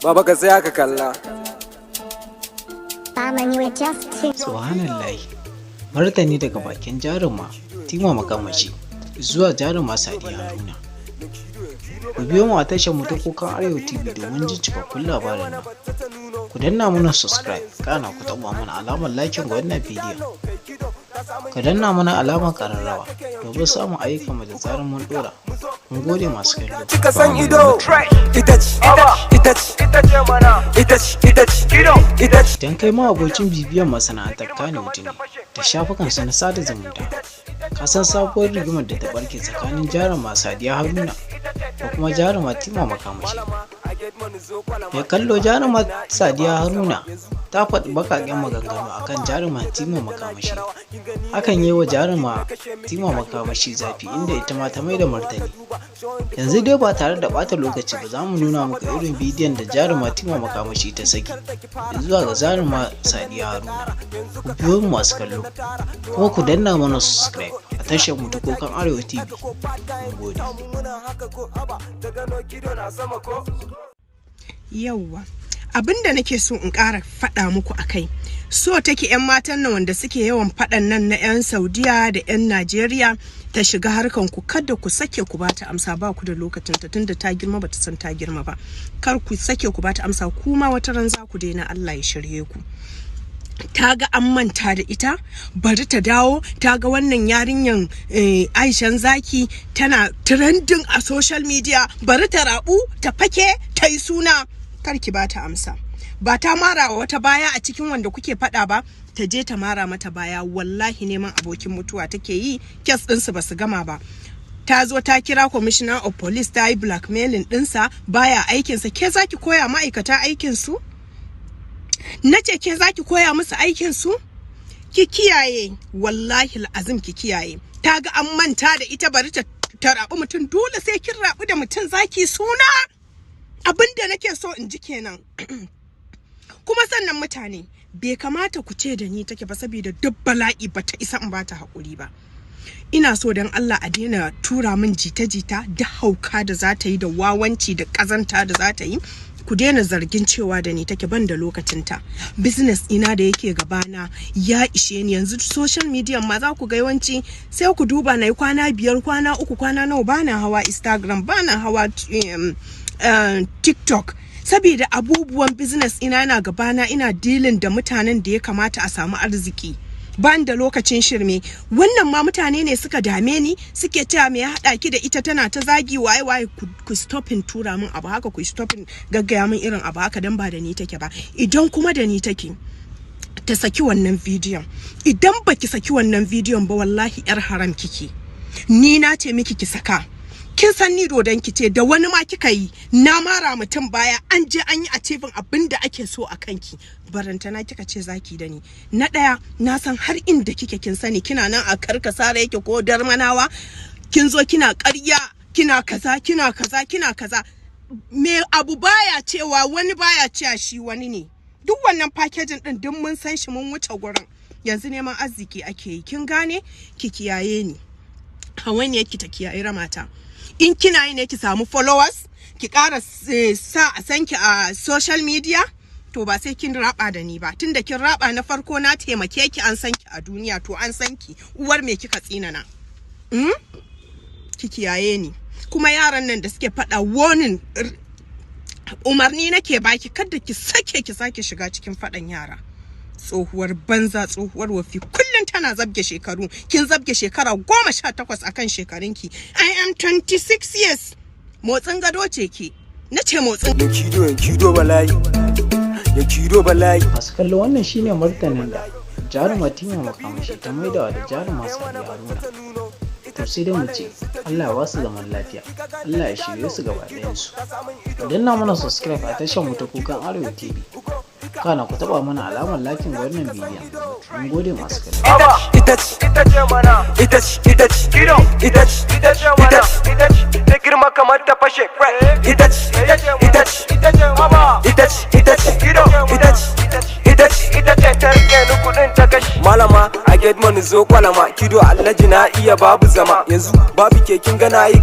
Baba ka tsaya ka kalla. Subhanallahi. Martani daga bakin jaruma Tima Makamashi zuwa jaruma Sadiya Haruna. Ku biyo mu a tashar mu ta Kukan Arewa TV domin jin cikakkun labarin nan. Ku danna mana subscribe, kana ku taɓa mana alamar like ga wannan bidiyon. Ka danna mana alamar ƙararrawa domin samun ayyukan mu da zarar mun ɗora. Mun gode masu kallo. Cika san ido. Idan kai ma abocin bibiyan masana'antar Kannywood ne da shafukansa na sada zumunta, ka san sabuwar rigimar da ta barke tsakanin jaruma Sadiya Haruna da kuma jaruma Tima Makamashi. Ya kallo jaruma Sadiya Haruna ta faɗi baƙaƙen maganganu akan jaruma Tima Makamashi. Hakan yi wa jaruma Tima Makamashi zafi, inda ita ma ta mai da martani. Yanzu dai ba tare da ɓata lokaci ba, za mu nuna muka irin bidiyon da jaruma Tima Makamashi ta saki zuwa ga jaruma Sadiya Haruna. Ku biyo mu masu kallo, kuma ku danna mana subscribe a tashar mu ta Kukan Arewa TV. Mun gode. Yawwa, abin da nake so in ƙara faɗa muku akai, so take 'yan matan nan wanda suke yawan faɗan nan na 'yan Saudiya da 'yan Najeriya ta shiga harkan ku, kada ku sake ku bata amsa, ba ku da lokacin ta, tunda ta girma bata san ta girma ba. Kar ku sake ku bata amsa, kuma wata ran za ku daina, Allah ya shirye ku. Ta ga an manta da ita, bari ta dawo. Ta ga wannan yarinyan Aishan Zaki tana trending a social media, bari ta rabu ta fake ta yi suna. Kar ki bata amsa. Ba ta mara wa wata baya a cikin wanda kuke faɗa ba, ta je ta mara mata baya. Wallahi neman abokin mutuwa take yi, kes ɗinsu ba su gama ba. Ta zo ta kira commissioner of police, ta yi blackmailing ɗinsa, baya aikinsa. Ke za ki koya ma'aikata aikinsu? Na ce ke za ki koya musu aikinsu? Ki kiyaye, wallahi azim ki kiyaye. Ta ga an manta da ita, bari ta rabu mutum. Dole sai kin rabu da mutum zaki suna. Abin da nake so in ji kenan. Kuma sannan mutane, bai kamata ku ce da ni take ba, saboda duk bala'i ba ta isa in ba ta haƙuri ba. Ina so don Allah a daina tura min jita-jita da hauka da za ta yi, da wawanci da ƙazanta da za ta yi. Ku daina zargin cewa da ni take, ban da lokacinta. Business ina da yake gabana ya ishe ni. Yanzu social media ma za ku ga yawanci sai ku duba na yi kwana 5, kwana 3, kwana nawa bana hawa Instagram, bana hawa TikTok, saboda abubuwan business ina yana gabana, ina dealing da mutanen da ya kamata a samu arziki. Ban da lokacin shirme. Wannan ma mutane ne suka dame ni, suke cewa me ya haɗa ki da ita, tana ta zagi waye. Ku stopin tura min abu haka, ku stopin gaggaya min irin abu haka, dan ba da ni take ba. Idan kuma da ni take, ta saki wannan bidiyon. Idan baki saki wannan bidiyon ba, wallahi yar haram kike. Ni na ce miki ki saka. Kin san ni dodon ki ce, da wani ma kika yi, na mara mutum baya, an je an yi achieving abin da ake so a kanki. Barantana kika ce zaki da ni. Na ɗaya, na san har inda kike kin sani, kina nan a Karkasara yake ko Darmanawa, kin zo kina ƙarya, kina kaza, kina kaza, kina kaza. Me abu baya cewa wani, baya cewa shi wani ne. Duk wannan packaging din duk mun san shi, mun wuce gurin. Yanzu neman arziki ake yi, kin gane? Ki kiyaye ni. Hawan yake ta kiyaye ramata. In kina yi ne ki samu followers, ki ƙara sa a sanki a social media, to ba sai kin raba da ni ba. Tunda kin raba na farko, na taimake ki, an sanki a duniya, to an sanki. Uwar me kika tsinana? Ki kiyaye ni. Kuma yaran nan da suke faɗa, warning, umarni nake baki, kada ki sake shiga cikin faɗan yara. Tsohuwar banza, tsohuwar wafi, kullum tana zabge shekaru. Kin zabge shekara 18 akan shekarunki. I am 26 years. Motsin gado ce ki. Na ce motsin. Yankido bala'i. Masu kallo, wannan shine martanin da jaruma Tima Makamashi ta maidawa da jaruma Sadiya Haruna. To sai dai mu ce, Allah ya wasu zaman lafiya, Allah ya shirye su gaba ɗayansu. Ku danna mana subscribe a tashar mu ta Kukan Arewa TV. Kana ku taba mana alamar lakin ga wannan bidiyon. Mun gode masu kallo. Ta girma kamar ta fashe. Malama, I get money zo kwalama. Kido Alhaji na iya babu zama. Yanzu babu kekin gana yi